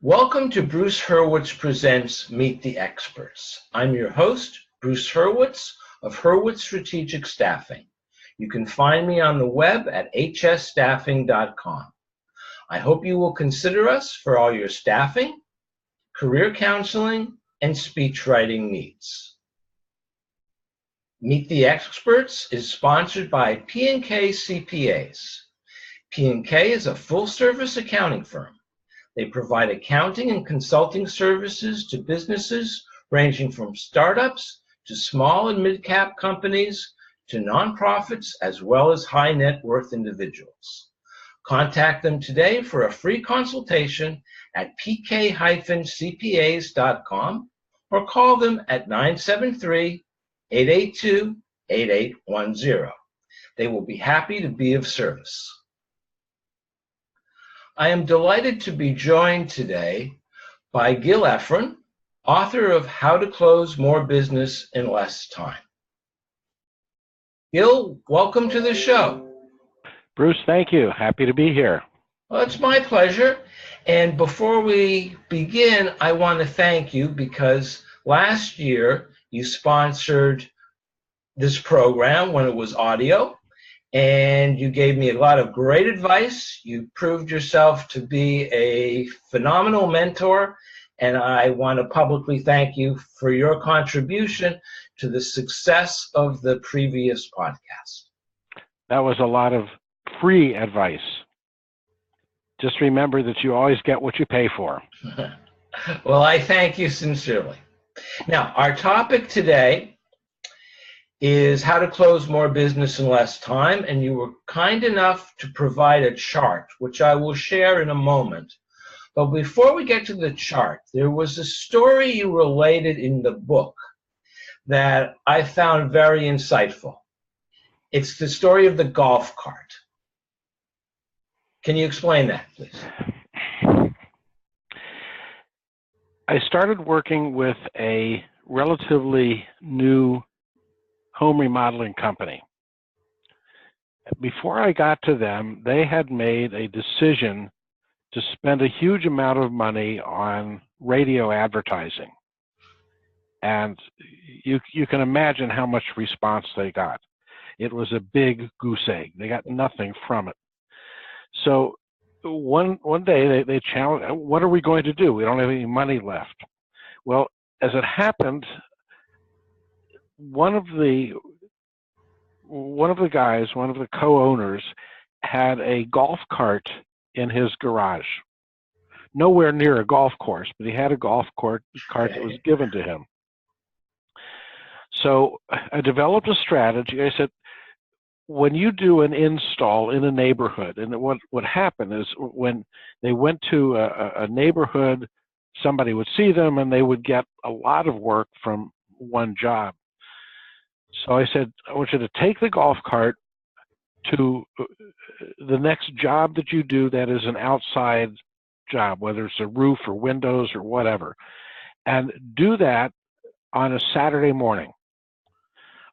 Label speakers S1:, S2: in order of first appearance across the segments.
S1: Welcome to Bruce Hurwitz Presents Meet the Experts. I'm your host, Bruce Hurwitz of Hurwitz Strategic Staffing. You can find me on the web at hsstaffing.com. I hope you will consider us for all your staffing, career counseling, and speech writing needs. Meet the Experts is sponsored by P&K CPAs. P&K is a full-service accounting firm. They provide accounting and consulting services to businesses ranging from startups to small and mid-cap companies to nonprofits as well as high net worth individuals. Contact them today for a free consultation at pk-cpas.com or call them at 973-882-8810. They will be happy to be of service. I am delighted to be joined today by Gil Effron, author of How to Close More Business in Less Time. Gil, welcome to the show.
S2: Bruce, thank you. Happy to be here.
S1: Well, it's my pleasure. And before we begin, I want to thank you because last year you sponsored this program when it was audio. And you gave me a lot of great advice. You proved yourself to be a phenomenal mentor, and I want to publicly thank you for your contribution to the success of the previous podcast.
S2: That was a lot of free advice. Just remember that you always get what you pay for.
S1: Well, I thank you sincerely. Now, our topic today is how to close more business in less time, and you were kind enough to provide a chart, which I will share in a moment. But before we get to the chart, there was a story you related in the book that I found very insightful. It's the story of the golf cart. Can you explain that, please?
S2: I started working with a relatively new home remodeling company. Before I got to them, they had made a decision to spend a huge amount of money on radio advertising. And you can imagine how much response they got. It was a big goose egg. They got nothing from it. So one day they challenged, what are we going to do? We don't have any money left. Well, as it happened, one of the co-owners had a golf cart in his garage. Nowhere near a golf course, but he had a golf cart that was given to him. So I developed a strategy. I said, when you do an install in a neighborhood, and what happened is when they went to a neighborhood, somebody would see them and they would get a lot of work from one job. So I said, I want you to take the golf cart to the next job that you do that is an outside job, whether it's a roof or windows or whatever, and do that on a Saturday morning.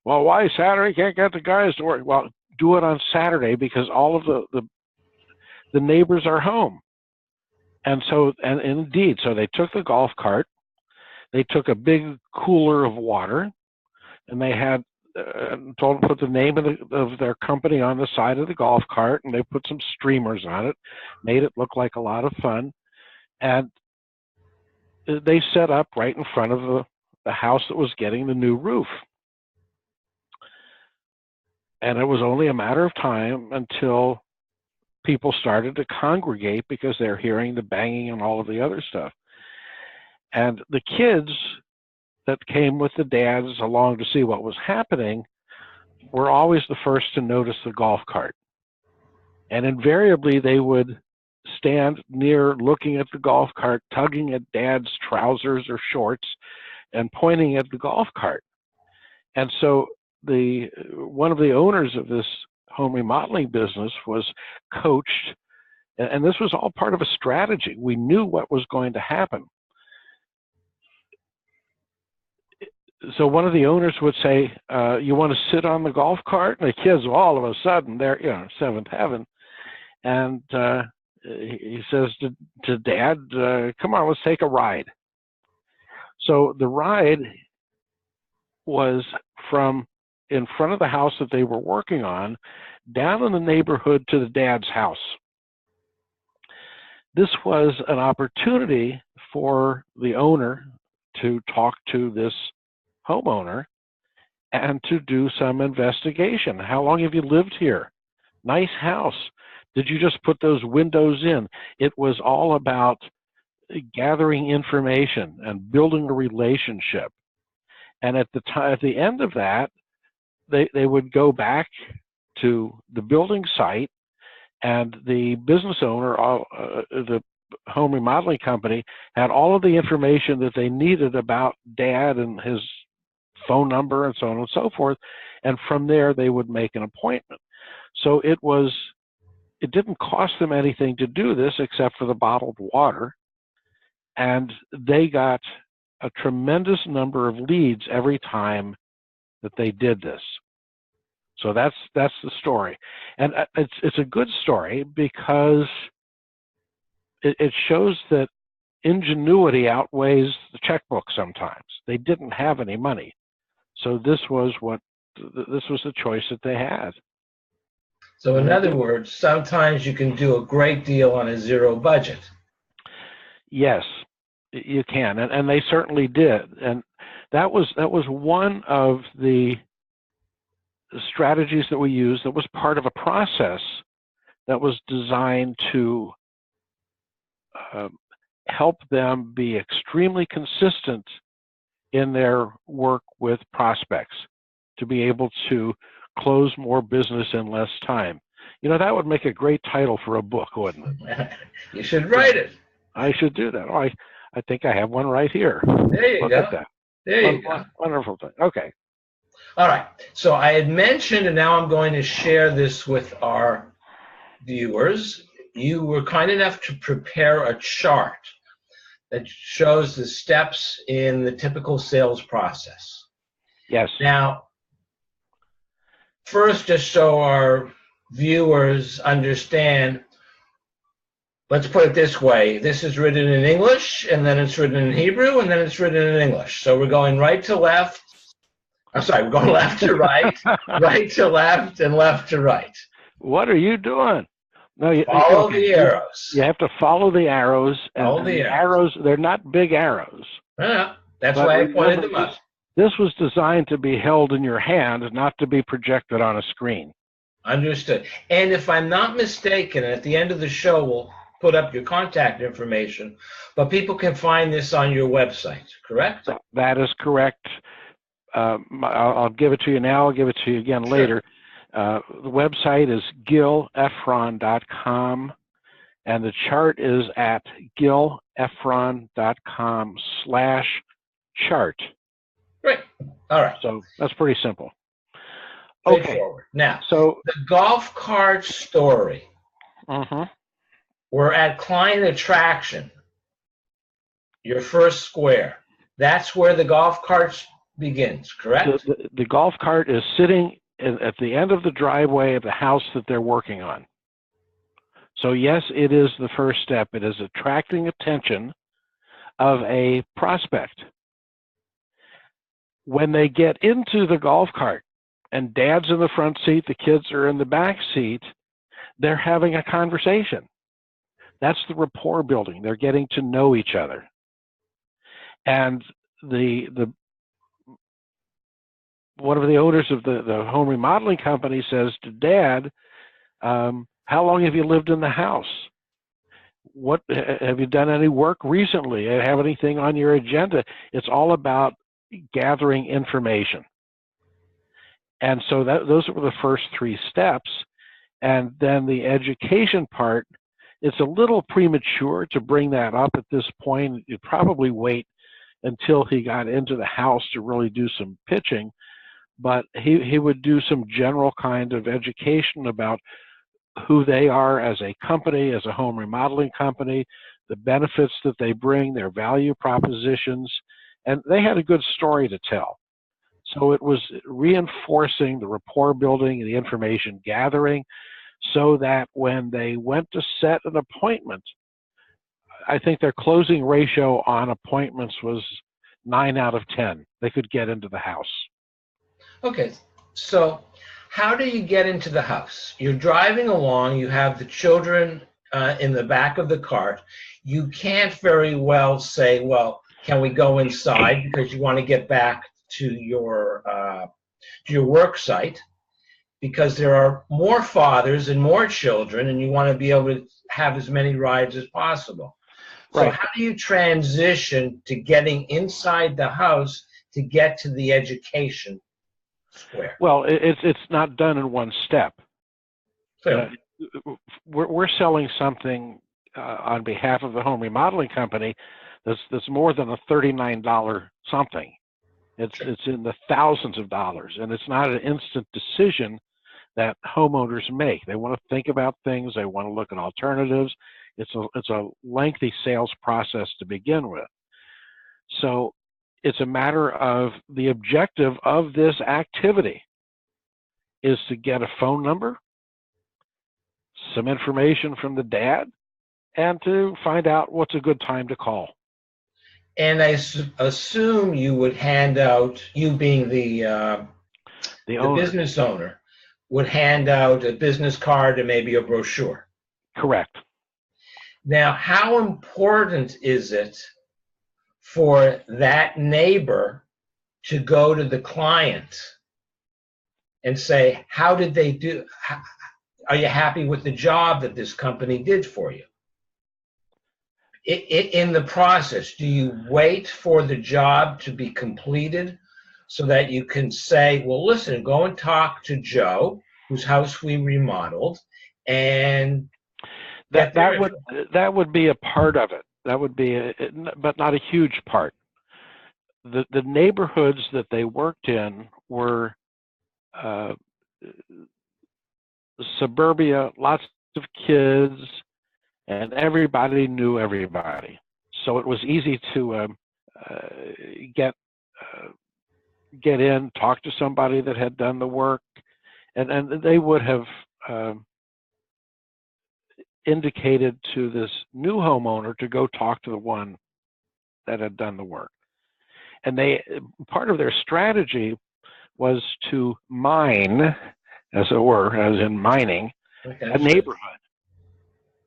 S2: Well, why Saturday? Can't get the guys to work. Well, do it on Saturday because all of the neighbors are home. And indeed, so they took the golf cart, they took a big cooler of water, and they had told them to put the name of their company on the side of the golf cart, and they put some streamers on it, made it look like a lot of fun, and they set up right in front of the house that was getting the new roof. And it was only a matter of time until people started to congregate because they're hearing the banging and all of the other stuff. And the kids that came with the dads along to see what was happening were always the first to notice the golf cart. And invariably they would stand near looking at the golf cart, tugging at dad's trousers or shorts and pointing at the golf cart. And so one of the owners of this home remodeling business was coached, and this was all part of a strategy. We knew what was going to happen. So one of the owners would say, you want to sit on the golf cart? And the kids, all of a sudden, they're, seventh heaven. And he says to Dad, come on, let's take a ride. So the ride was from in front of the house that they were working on, down in the neighborhood to the dad's house. This was an opportunity for the owner to talk to this homeowner and to do some investigation. How long have you lived here? Nice house. Did you just put those windows in? It was all about gathering information and building a relationship. And at the end of that, they would go back to the building site, and the business owner, the home remodeling company, had all of the information that they needed about Dad and his phone number and so on and so forth. And from there, they would make an appointment. So it didn't cost them anything to do this except for the bottled water. And they got a tremendous number of leads every time that they did this. So that's the story. And it's a good story because it shows that ingenuity outweighs the checkbook sometimes. They didn't have any money. So this was the choice that they had.
S1: So in other words, sometimes you can do a great deal on a zero budget.
S2: Yes, you can, and they certainly did. And that was one of the strategies that we used that was part of a process that was designed to help them be extremely consistent in their work with prospects, to be able to close more business in less time. You know, that would make a great title for a book, wouldn't it?
S1: You should write it.
S2: I should do that. Oh, I think I have one right here.
S1: There you
S2: Look
S1: go.
S2: at that.
S1: There you go.
S2: Wonderful thing. Okay.
S1: All right. So I had mentioned, and now I'm going to share this with our viewers. You were kind enough to prepare a chart that shows the steps in the typical sales process.
S2: Yes.
S1: Now, first, just so our viewers understand, let's put it this way. This is written in English, and then it's written in Hebrew, and then it's written in English. So we're going right to left. I'm sorry, we're going left to right, right to left, and left to right.
S2: What are you doing? No,
S1: Follow the arrows.
S2: You have to follow the arrows.
S1: Follow the arrows.
S2: They're not big arrows.
S1: Yeah, that's why I pointed them up.
S2: This was designed to be held in your hand, not to be projected on a screen.
S1: Understood. And if I'm not mistaken, at the end of the show, we'll put up your contact information, but people can find this on your website, correct?
S2: That is correct. I'll give it to you now. I'll give it to you again later. The website is gileffron.com, and the chart is at gileffron.com/chart.
S1: Great. All right.
S2: So that's pretty simple.
S1: Okay. Now,
S2: so
S1: the golf cart story. We're at client attraction, your first square. That's where the golf cart begins, correct?
S2: The golf cart is sitting at the end of the driveway of the house that they're working on. So yes, it is the first step. It is attracting attention of a prospect. When they get into the golf cart and Dad's in the front seat, the kids are in the back seat, they're having a conversation. That's the rapport building. They're getting to know each other. And one of the owners of the home remodeling company says to Dad, how long have you lived in the house? What have you done any work recently? Have anything on your agenda? It's all about gathering information. And so those were the first three steps. And then the education part, it's a little premature to bring that up at this point. You'd probably wait until he got into the house to really do some pitching. But he would do some general kind of education about who they are as a company, as a home remodeling company, the benefits that they bring, their value propositions, and they had a good story to tell. So it was reinforcing the rapport building and the information gathering so that when they went to set an appointment, I think their closing ratio on appointments was 9 out of 10. They could get into the house.
S1: Okay, so how do you get into the house? You're driving along, you have the children in the back of the cart. You can't very well say, well, can we go inside, because you want to get back to your work site, because there are more fathers and more children, and you want to be able to have as many rides as possible. So
S2: Right.
S1: how do you transition to getting inside the house to get to the education square?
S2: Well, it's not done in one step.
S1: Clearly.
S2: We're selling something on behalf of the home remodeling company that's more than a $39 something. It's in the thousands of dollars, and it's not an instant decision that homeowners make. They want to think about things. They want to look at alternatives. It's a lengthy sales process to begin with. So it's a matter of the objective of this activity is to get a phone number, some information from the dad, and to find out what's a good time to call.
S1: And I assume you would hand out, you being the business owner, would hand out a business card and maybe a brochure.
S2: Correct.
S1: Now, how important is it for that neighbor to go to the client and say, how did they do? Are you happy with the job that this company did for you? In the process, do you wait for the job to be completed so that you can say, well, listen, go and talk to Joe, whose house we remodeled, and
S2: that would be a part of it. That would be, but not a huge part. The neighborhoods that they worked in were suburbia, lots of kids, and everybody knew everybody. So it was easy to get in, talk to somebody that had done the work, and they would have indicated to this new homeowner to go talk to the one that had done the work. And part of their strategy was to mine, as it were, as in mining, a neighborhood.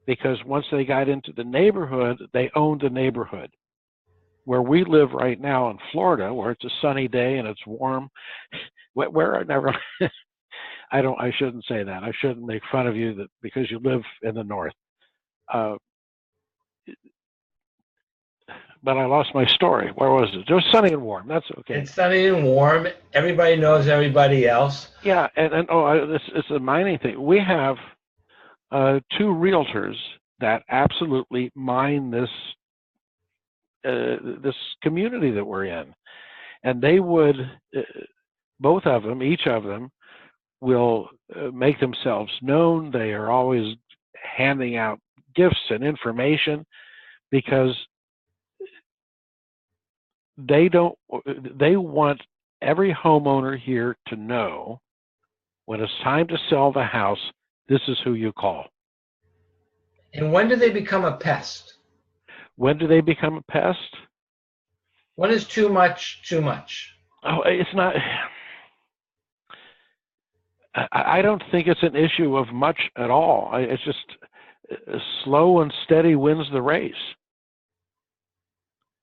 S2: Because once they got into the neighborhood, they owned the neighborhood. Where we live right now in Florida, where it's a sunny day and it's warm, where I never, I shouldn't say that. I shouldn't make fun of you that because you live in the north. But I lost my story. Where was it? It was sunny and warm. That's okay.
S1: It's sunny and warm. Everybody knows everybody else.
S2: Yeah, it's a mining thing. We have 2 realtors that absolutely mine this community that we're in, and they would, both of them, each of them, will make themselves known. They are always handing out gifts and information because they want every homeowner here to know when it's time to sell the house, this is who you call.
S1: And when do they become a pest?
S2: When do they become a pest?
S1: When is too much too much?
S2: Oh, it's not. I don't think it's an issue of much at all. It's just slow and steady wins the race.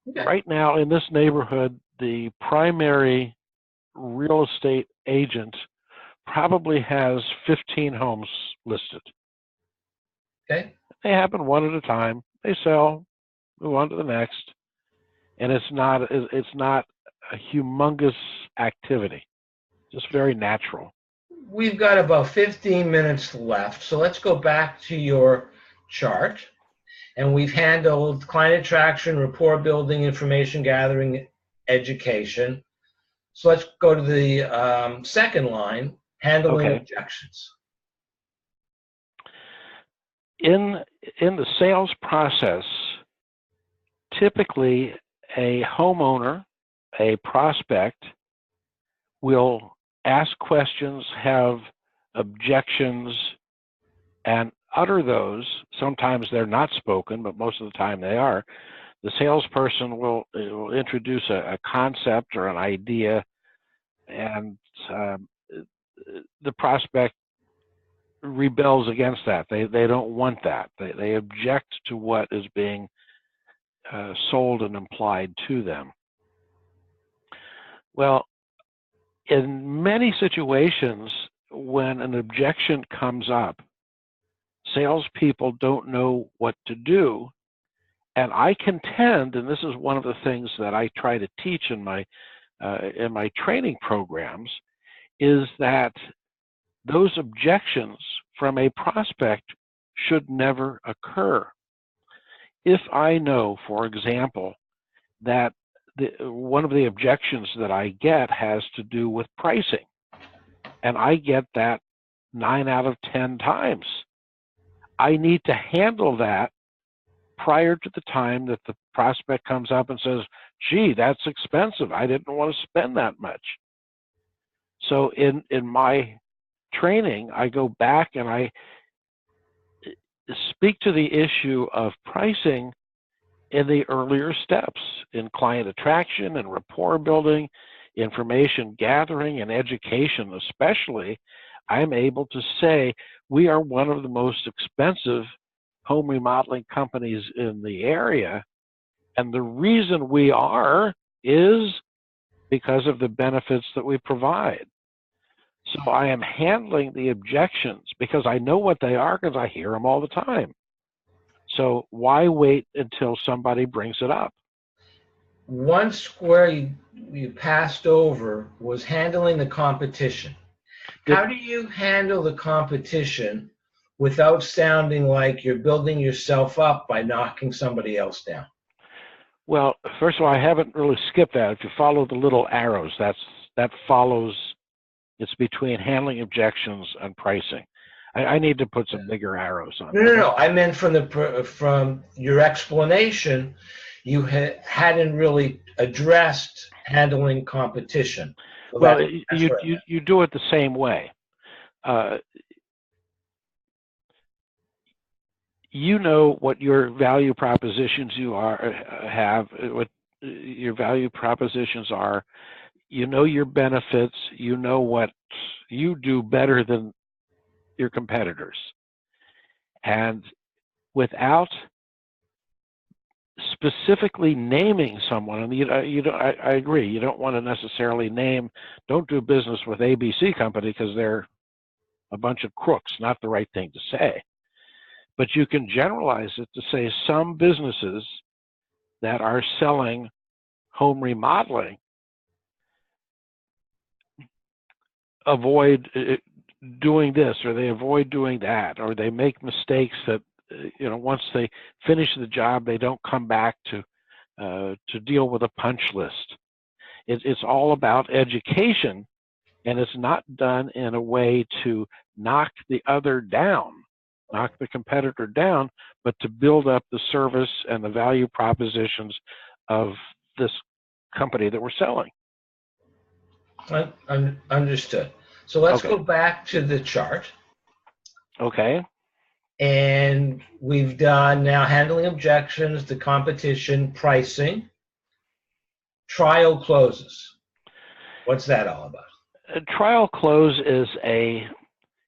S2: Okay. Right now in this neighborhood, the primary real estate agent probably has 15 homes listed.
S1: Okay.
S2: They happen one at a time. They sell, move on to the next, and it's not a humongous activity. Just very natural.
S1: We've got about 15 minutes left, so let's go back to your chart. And we've handled client attraction, rapport building, information gathering, education. So let's go to the second line, handling objections.
S2: In the sales process, typically a homeowner, a prospect, will ask questions, have objections, and utter those. Sometimes they're not spoken, but most of the time they are. The salesperson will introduce a concept or an idea, and the prospect rebels against that. They don't want that. They object to what is being sold and implied to them. Well, in many situations, when an objection comes up, salespeople don't know what to do. And I contend, and this is one of the things that I try to teach in my training programs, is that those objections from a prospect should never occur. If I know, for example, that one of the objections that I get has to do with pricing, and I get that 9 out of 10 times, I need to handle that prior to the time that the prospect comes up and says, gee, that's expensive. I didn't want to spend that much. So in my training, I go back and I speak to the issue of pricing in the earlier steps in client attraction and rapport building, information gathering and education especially. I'm able to say we are one of the most expensive home remodeling companies in the area, and the reason we are is because of the benefits that we provide. So I am handling the objections because I know what they are, because I hear them all the time. So why wait until somebody brings it up?
S1: One square you passed over was handling the competition. How do you handle the competition without sounding like you're building yourself up by knocking somebody else down?
S2: Well, first of all, I haven't really skipped that. If you follow the little arrows, that follows. It's between handling objections and pricing. I need to put some bigger arrows on.
S1: No. I meant from your explanation, you hadn't really addressed handling competition. So
S2: well, you do it the same way. You know what your value propositions have, what your value propositions are. You know your benefits. You know what you do better than your competitors. And without specifically naming someone, and I agree, you don't want to necessarily name, don't do business with ABC company because they're a bunch of crooks, not the right thing to say. But you can generalize it to say some businesses that are selling home remodeling avoid doing this, or they avoid doing that, or they make mistakes that, once they finish the job, they don't come back to deal with a punch list. It's all about education, and it's not done in a way to knock the other down, knock the competitor down, but to build up the service and the value propositions of this company that we're selling.
S1: Understood. So let's go back to the chart.
S2: Okay.
S1: And we've done now handling objections, the competition, pricing, trial closes. What's that all about?
S2: A trial close is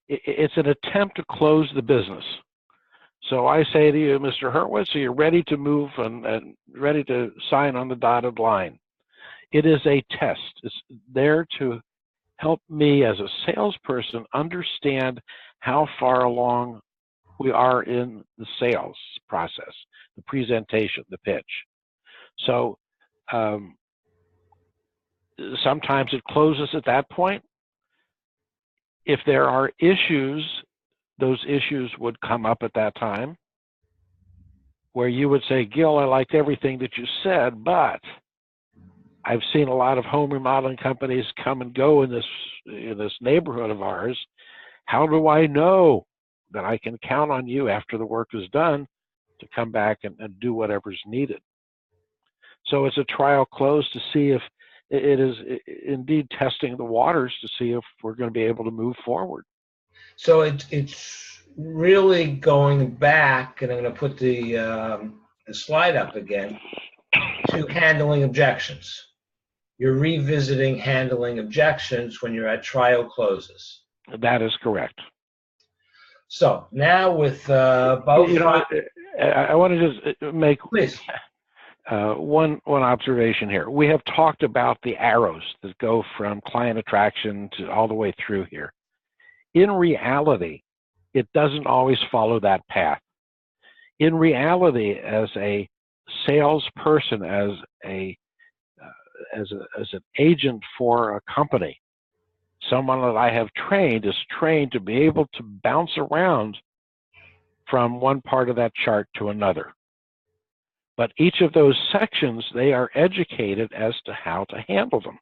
S2: it's an attempt to close the business. So I say to you, Mr. Hurwitz, are you ready to move and ready to sign on the dotted line? It is a test. It's there to help me as a salesperson understand how far along we are in the sales process, the presentation, the pitch. So sometimes it closes at that point. If there are issues, those issues would come up at that time where you would say, Gil, I liked everything that you said, but I've seen a lot of home remodeling companies come and go in this neighborhood of ours. How do I know that I can count on you after the work is done to come back and do whatever's needed? So it's a trial close to see if it is indeed testing the waters to see if we're going to be able to move forward.
S1: So it's really going back, and I'm going to put the slide up again, to handling objections. You're revisiting handling objections when you're at trial closes.
S2: That is correct.
S1: So now with both...
S2: You know, I want to just make
S1: Please.
S2: one observation here. We have talked about the arrows that go from client attraction to all the way through here. In reality, it doesn't always follow that path. In reality, as a salesperson, as an agent for a company, someone that I have trained is trained to be able to bounce around from one part of that chart to another. But each of those sections, they are educated as to how to handle them.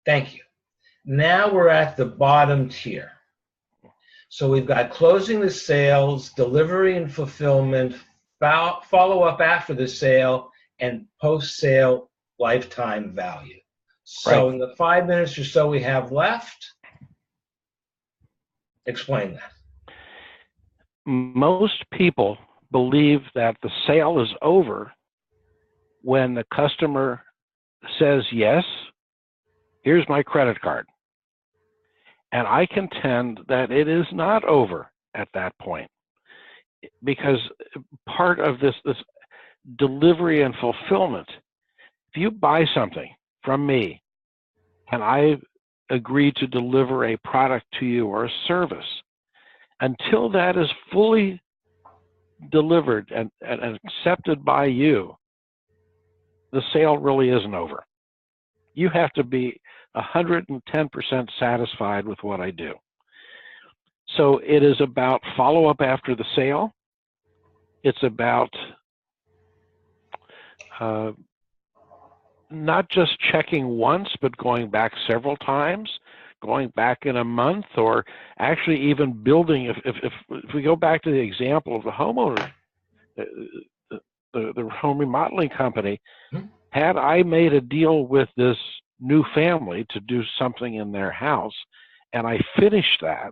S1: Thank you. Now we're at the bottom tier. So we've got closing the sales, delivery and fulfillment, follow-up after the sale, and post-sale lifetime value. So in the 5 minutes or so we have left, explain that.
S2: Most people believe that the sale is over when the customer says, yes, here's my credit card. And I contend that it is not over at that point, because part of this delivery and fulfillment, if you buy something from me and I agree to deliver a product to you or a service, until that is fully delivered and accepted by you, the sale really isn't over. You have to be 110% satisfied with what I do. So it is about follow-up after the sale. It's about not just checking once, but going back several times, going back in a month, or actually even building. If we go back to the example of the homeowner, the home remodeling company, had I made a deal with this new family to do something in their house, and I finished that,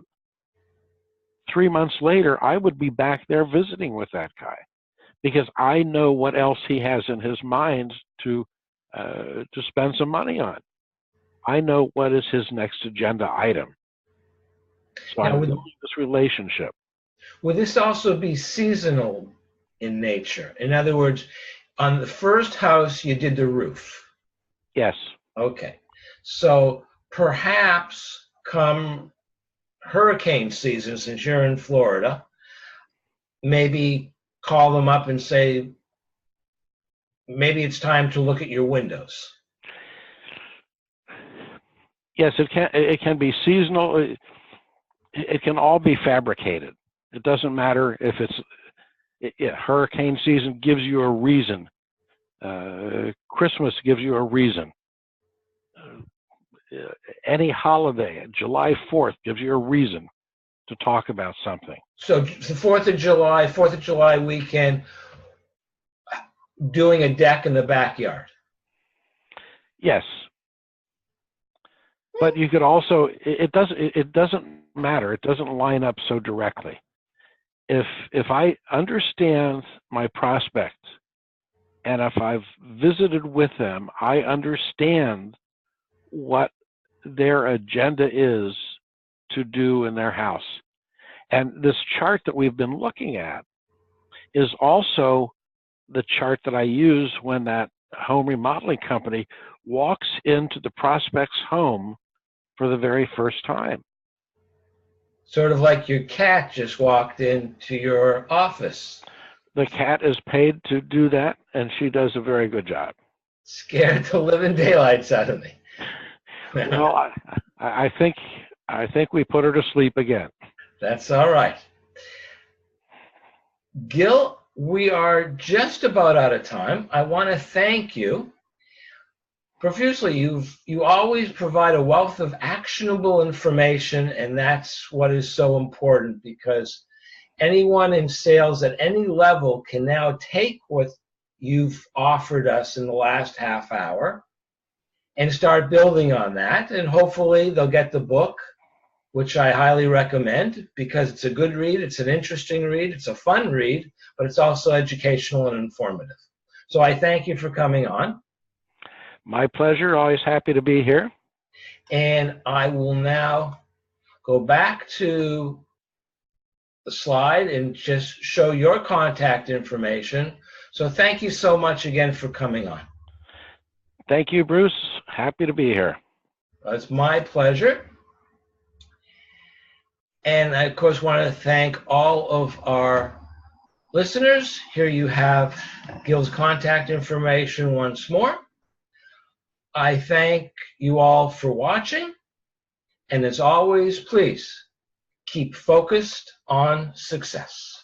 S2: 3 months later, I would be back there visiting with that guy, because I know what else he has in his mind to spend some money on. I know what is his next agenda item. So I'm building this relationship.
S1: Would this also be seasonal in nature? In other words, on the first house, you did the roof.
S2: Yes.
S1: Okay. So perhaps come hurricane season, since you're in Florida, maybe call them up and say, maybe it's time to look at your windows.
S2: Yes, it can be seasonal. It can all be fabricated. It doesn't matter if it's hurricane season gives you a reason. Christmas gives you a reason. Any holiday, July 4th gives you a reason to talk about something.
S1: So the 4th of July weekend, doing a deck in the backyard.
S2: Yes. But you could also, it doesn't matter. It doesn't line up so directly. If I understand my prospect, and if I've visited with them, I understand what their agenda is to do in their house. And this chart that we've been looking at is also the chart that I use when that home remodeling company walks into the prospect's home for the very first time.
S1: Sort of like your cat just walked into your office.
S2: The cat is paid to do that, and she does a very good job.
S1: Scared the living daylights out of me.
S2: Well, I think we put her to sleep again.
S1: That's all right. Gil, we are just about out of time. I want to thank you profusely. You always provide a wealth of actionable information, and that's what is so important, because anyone in sales at any level can now take what you've offered us in the last half hour and start building on that, and hopefully they'll get the book which I highly recommend because it's a good read, it's an interesting read, it's a fun read, but it's also educational and informative. So I thank you for coming on.
S2: My pleasure. Always happy to be here.
S1: And I will now go back to the slide and just show your contact information. So thank you so much again for coming on.
S2: Thank you, Bruce. Happy to be here.
S1: It's my pleasure. And I, of course, want to thank all of our listeners. Here you have Gil's contact information once more. I thank you all for watching. And as always, please keep focused on success.